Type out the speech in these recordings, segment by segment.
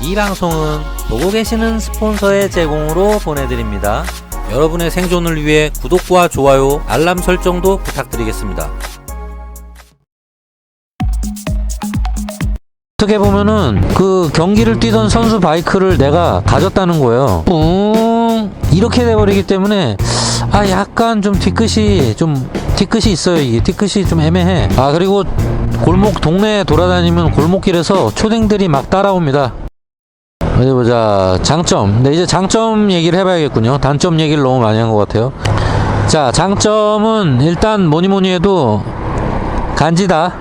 이 방송은 보고 계시는 스폰서의 제공으로 보내드립니다. 여러분의 생존을 위해 구독과 좋아요, 알람 설정도 부탁드리겠습니다. 어떻게 보면은 그 경기를 뛰던 선수 바이크를 내가 가졌다는 거예요. 이렇게 돼버리기 때문에 약간 좀 뒤끝이 있어요. 이게 뒤끝이 좀 애매해. 그리고 골목 동네에 돌아다니면 골목길에서 초딩들이 막 따라옵니다. 어디 보자. 장점. 네, 이제 장점 얘기를 해봐야겠군요. 단점 얘기를 너무 많이 한 것 같아요. 자, 장점은 일단 뭐니뭐니 해도 간지다.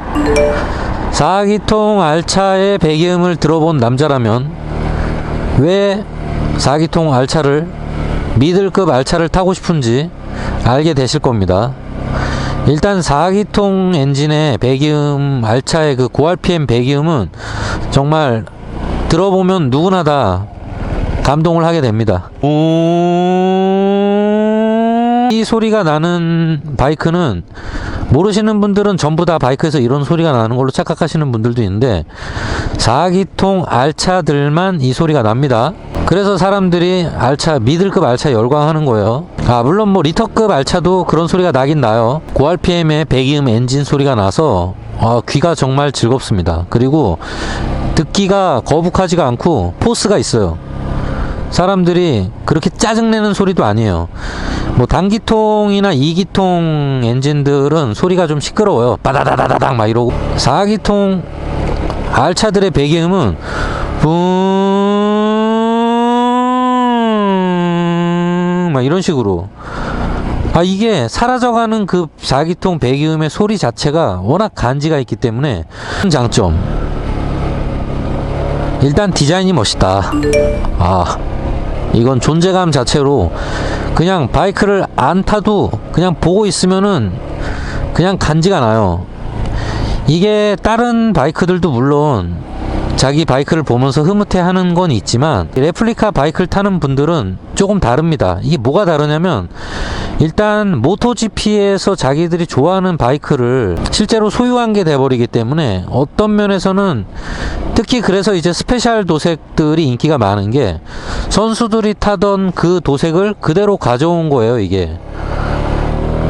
4기통 알차의 배기음을 들어본 남자라면 왜 4기통 알차를, 미들급 알차를 타고 싶은지 알게 되실 겁니다. 일단 4기통 엔진의 배기음, 알차의 그 고RPM 배기음은 정말 들어보면 누구나 다 감동을 하게 됩니다. 이 소리가 나는 바이크는 모르시는 분들은 전부 다 바이크에서 이런 소리가 나는 걸로 착각하시는 분들도 있는데 4기통 알차들만 이 소리가 납니다. 그래서 사람들이 알차, 미들급 알차 열광하는 거예요. 물론 뭐 리터급 알차도 그런 소리가 나긴 나요. 고RPM의 배기음 엔진 소리가 나서 귀가 정말 즐겁습니다. 그리고 듣기가 거북하지가 않고 포스가 있어요. 사람들이 그렇게 짜증내는 소리도 아니에요. 뭐 단기통이나 2기통 엔진들은 소리가 좀 시끄러워요. 빠다다다다닥 막 이러고. 4기통 알차들의 배기음은 막 이런 식으로. 이게 사라져가는 그 4기통 배기음의 소리 자체가 워낙 간지가 있기 때문에. 장점, 일단 디자인이 멋있다. 이건 존재감 자체로 그냥 바이크를 안 타도 그냥 보고 있으면은 그냥 간지가 나요. 이게 다른 바이크들도 물론 자기 바이크를 보면서 흐뭇해하는 건 있지만 레플리카 바이크를 타는 분들은 조금 다릅니다. 이게 뭐가 다르냐면 일단 모토GP에서 자기들이 좋아하는 바이크를 실제로 소유한 게 돼버리기 때문에 어떤 면에서는 특히 그래서 이제 스페셜 도색들이 인기가 많은 게 선수들이 타던 그 도색을 그대로 가져온 거예요. 이게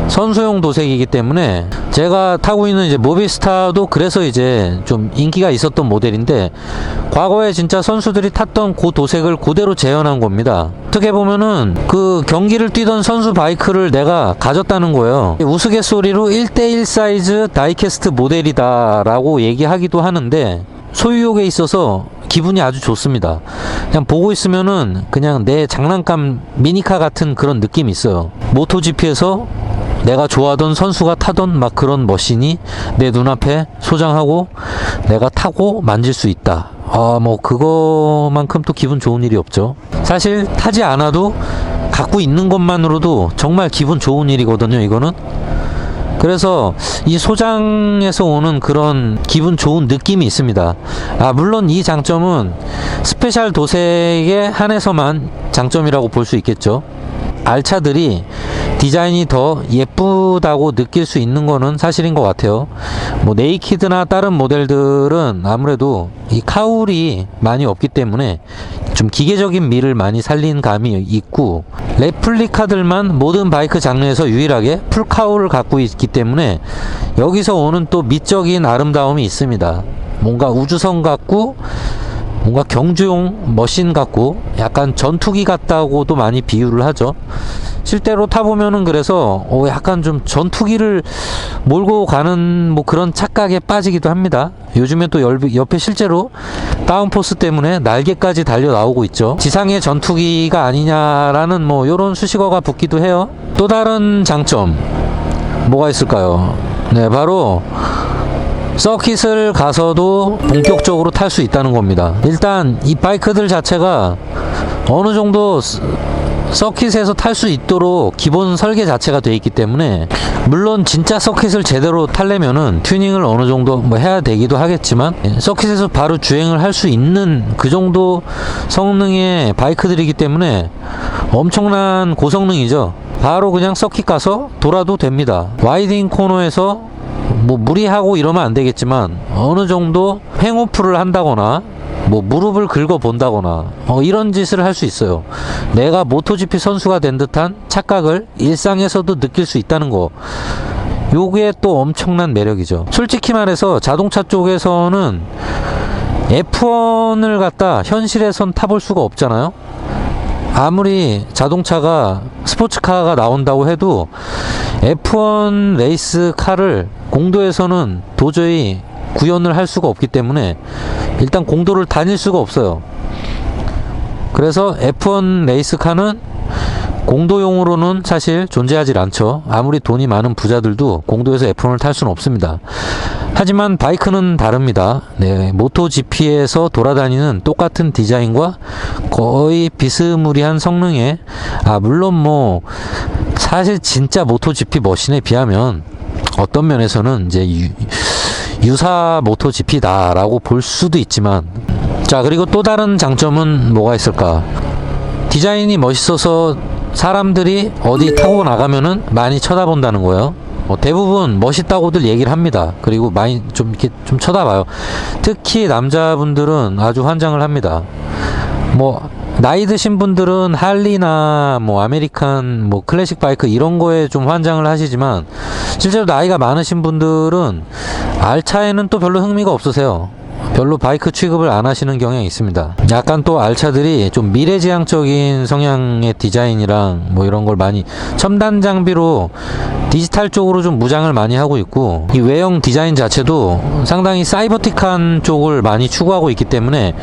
선수용 도색이기 때문에 제가 타고 있는 이제 모비스타도 그래서 이제 좀 인기가 있었던 모델인데 과거에 진짜 선수들이 탔던 그 도색을 그대로 재현한 겁니다. 어떻게 보면은 그 경기를 뛰던 선수 바이크를 내가 가졌다는 거예요. 우스갯소리로 1대1 사이즈 다이캐스트 모델이다 라고 얘기하기도 하는데 소유욕에 있어서 기분이 아주 좋습니다. 그냥 보고 있으면은 그냥 내 장난감 미니카 같은 그런 느낌이 있어요. 모토GP에서 내가 좋아하던 선수가 타던 막 그런 머신이 내 눈앞에 소장하고 내가 타고 만질 수 있다. 뭐 그거만큼 또 기분 좋은 일이 없죠. 사실 타지 않아도 갖고 있는 것만으로도 정말 기분 좋은 일이거든요, 이거는. 그래서 이 소장에서 오는 그런 기분 좋은 느낌이 있습니다. 물론 이 장점은 스페셜 도색에 한해서만 장점이라고 볼 수 있겠죠. 알차들이 디자인이 더 예쁘다고 느낄 수 있는 거는 사실인 것 같아요. 뭐 네이키드나 다른 모델들은 아무래도 이 카울이 많이 없기 때문에 좀 기계적인 미를 많이 살린 감이 있고 레플리카들만 모든 바이크 장르에서 유일하게 풀카울을 갖고 있기 때문에 여기서 오는 또 미적인 아름다움이 있습니다. 뭔가 우주선 같고 뭔가 경주용 머신 같고 약간 전투기 같다고도 많이 비유를 하죠. 실제로 타보면은 그래서 약간 좀 전투기를 몰고 가는 뭐 그런 착각에 빠지기도 합니다. 요즘에 또 옆에 실제로 다운포스 때문에 날개까지 달려 나오고 있죠. 지상의 전투기가 아니냐라는 뭐 요런 수식어가 붙기도 해요. 또 다른 장점 뭐가 있을까요? 네, 바로 서킷을 가서도 본격적으로 탈 수 있다는 겁니다. 일단 이 바이크들 자체가 어느 정도 서킷에서 탈 수 있도록 기본 설계 자체가 되어 있기 때문에 물론 진짜 서킷을 제대로 타려면은 튜닝을 어느 정도 뭐 해야 되기도 하겠지만 서킷에서 바로 주행을 할 수 있는 그 정도 성능의 바이크들이기 때문에 엄청난 고성능이죠. 바로 그냥 서킷 가서 돌아도 됩니다. 와이딩 코너에서 뭐 무리하고 이러면 안 되겠지만 어느 정도 횡오프를 한다거나 뭐 무릎을 긁어 본다거나 이런 짓을 할 수 있어요. 내가 모토GP 선수가 된 듯한 착각을 일상에서도 느낄 수 있다는 거, 요게 또 엄청난 매력이죠. 솔직히 말해서 자동차 쪽에서는 F1을 갖다 현실에선 타볼 수가 없잖아요. 아무리 자동차가 스포츠카가 나온다고 해도 F1 레이스 카를 공도에서는 도저히 구현을 할 수가 없기 때문에 일단 공도를 다닐 수가 없어요. 그래서 F1 레이스카는 공도용으로는 사실 존재하지 않죠. 아무리 돈이 많은 부자들도 공도에서 F1을 탈 수는 없습니다. 하지만 바이크는 다릅니다. 네, 모토GP에서 돌아다니는 똑같은 디자인과 거의 비스무리한 성능에, 물론 뭐 사실 진짜 모토GP 머신에 비하면 어떤 면에서는 이제 유사 모토GP다라고 볼 수도 있지만, 자, 그리고 또 다른 장점은 뭐가 있을까? 디자인이 멋있어서 사람들이 어디 타고 나가면은 많이 쳐다본다는 거예요. 대부분 멋있다고들 얘기를 합니다. 그리고 많이 좀 이렇게 좀 쳐다봐요. 특히 남자분들은 아주 환장을 합니다. 뭐 나이 드신 분들은 할리나 뭐 아메리칸 뭐 클래식 바이크 이런 거에 좀 환장을 하시지만, 실제로 나이가 많으신 분들은 알차에는 또 별로 흥미가 없으세요. 별로 바이크 취급을 안 하시는 경향이 있습니다. 약간 또 알차들이 좀 미래지향적인 성향의 디자인이랑 뭐 이런 걸 많이 첨단 장비로 디지털 쪽으로 좀 무장을 많이 하고 있고, 이 외형 디자인 자체도 상당히 사이버틱한 쪽을 많이 추구하고 있기 때문에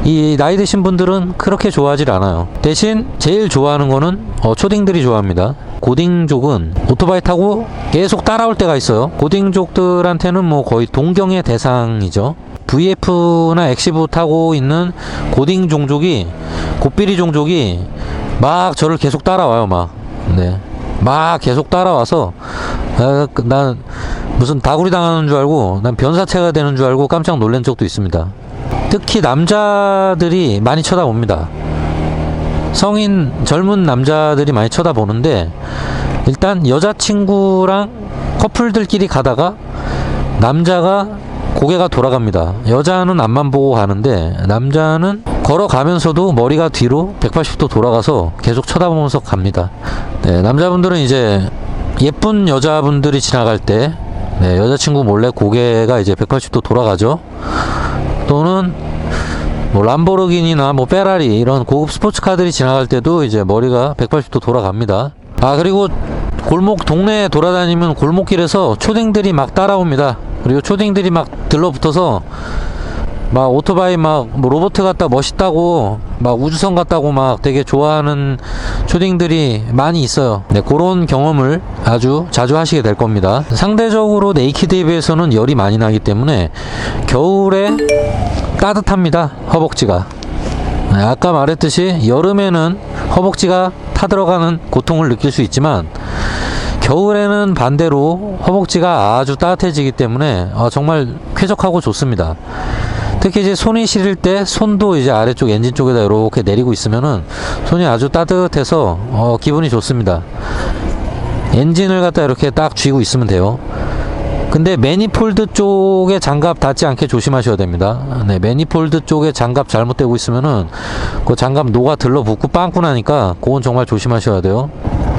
이 나이 드신 분들은 그렇게 좋아하질 않아요. 대신 제일 좋아하는 거는 초딩들이 좋아합니다. 고딩족은 오토바이 타고 계속 따라올 때가 있어요. 고딩족들한테는 뭐 거의 동경의 대상이죠. VF나 엑시브 타고 있는 고딩 종족이, 고삐리 종족이 막 저를 계속 따라와요. 막 계속 따라와서 난 무슨 다구리 당하는 줄 알고, 난 변사체가 되는 줄 알고 깜짝 놀란 적도 있습니다. 특히 남자들이 많이 쳐다봅니다. 성인 젊은 남자들이 많이 쳐다보는데, 일단 여자친구랑 커플들끼리 가다가 남자가 고개가 돌아갑니다. 여자는 앞만 보고 가는데 남자는 걸어가면서도 머리가 뒤로 180도 돌아가서 계속 쳐다보면서 갑니다. 네, 남자분들은 이제 예쁜 여자분들이 지나갈 때 여자친구 몰래 고개가 이제 180도 돌아가죠. 또는 뭐 람보르기니나 뭐 페라리 이런 고급 스포츠카들이 지나갈 때도 이제 머리가 180도 돌아갑니다. 그리고 골목 동네에 돌아다니면 골목길에서 초딩들이 막 따라옵니다. 그리고 초딩들이 막 들러붙어서 막 오토바이 막 뭐 로봇 같다 멋있다고 막 우주선 같다고 막 되게 좋아하는 초딩들이 많이 있어요. 네, 그런 경험을 아주 자주 하시게 될 겁니다. 상대적으로 네이키드에 비해서는 열이 많이 나기 때문에 겨울에 따뜻합니다. 허벅지가. 네, 아까 말했듯이 여름에는 허벅지가 타들어가는 고통을 느낄 수 있지만, 겨울에는 반대로 허벅지가 아주 따뜻해지기 때문에 정말 쾌적하고 좋습니다. 특히 이제 손이 시릴 때 손도 이제 아래쪽 엔진 쪽에다 이렇게 내리고 있으면은 손이 아주 따뜻해서 기분이 좋습니다. 엔진을 갖다 이렇게 딱 쥐고 있으면 돼요. 근데 매니폴드 쪽에 장갑 닿지 않게 조심하셔야 됩니다. 네, 매니폴드 쪽에 장갑 잘못되고 있으면은 그 장갑 녹아 들러붙고 빵꾸 나니까 그건 정말 조심하셔야 돼요.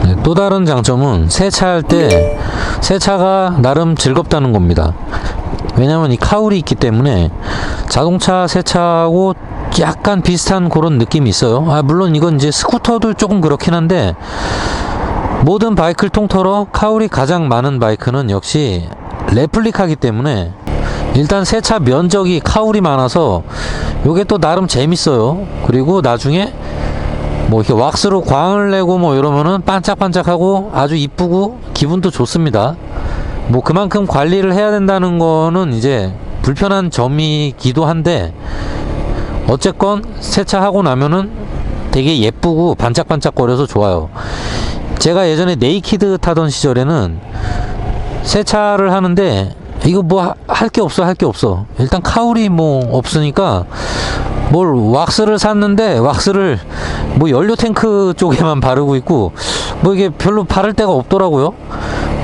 네, 또 다른 장점은 세차할 때 세차가 나름 즐겁다는 겁니다. 왜냐면 이 카울이 있기 때문에 자동차 세차하고 약간 비슷한 그런 느낌이 있어요. 물론 이건 이제 스쿠터도 조금 그렇긴 한데, 모든 바이크를 통틀어 카울이 가장 많은 바이크는 역시 레플리카기 때문에 일단 세차 면적이 카울이 많아서 요게 또 나름 재밌어요. 그리고 나중에 뭐 이렇게 왁스로 광을 내고 뭐 이러면은 반짝반짝하고 아주 이쁘고 기분도 좋습니다. 뭐 그만큼 관리를 해야 된다는 거는 이제 불편한 점이기도 한데, 어쨌건 세차하고 나면은 되게 예쁘고 반짝반짝거려서 좋아요. 제가 예전에 네이키드 타던 시절에는 세차를 하는데 이거 뭐 할 게 없어. 일단 카울이 뭐 없으니까 뭘 왁스를 샀는데 왁스를 뭐 연료 탱크 쪽에만 바르고 있고 뭐 이게 별로 바를 데가 없더라고요.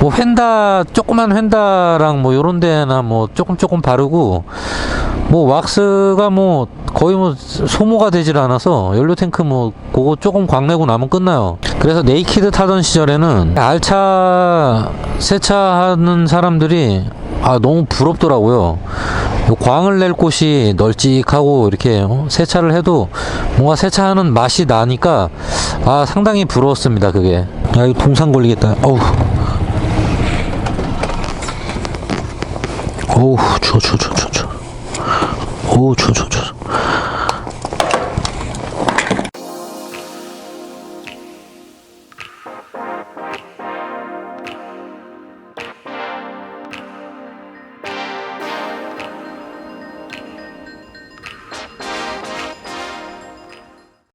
뭐 휀다, 조그만 휀다랑 뭐 요런 데나 뭐 조금 바르고 뭐 왁스가 뭐 거의 뭐 소모가 되질 않아서 연료 탱크 뭐 그거 조금 광내고 나면 끝나요. 그래서 네이키드 타던 시절에는 알차 세차하는 사람들이 너무 부럽더라고요. 광을 낼 곳이 널찍하고 이렇게 세차를 해도 뭔가 세차하는 맛이 나니까 상당히 부러웠습니다. 그게. 이거 동상 걸리겠다. 어우 추워. 어우 추워.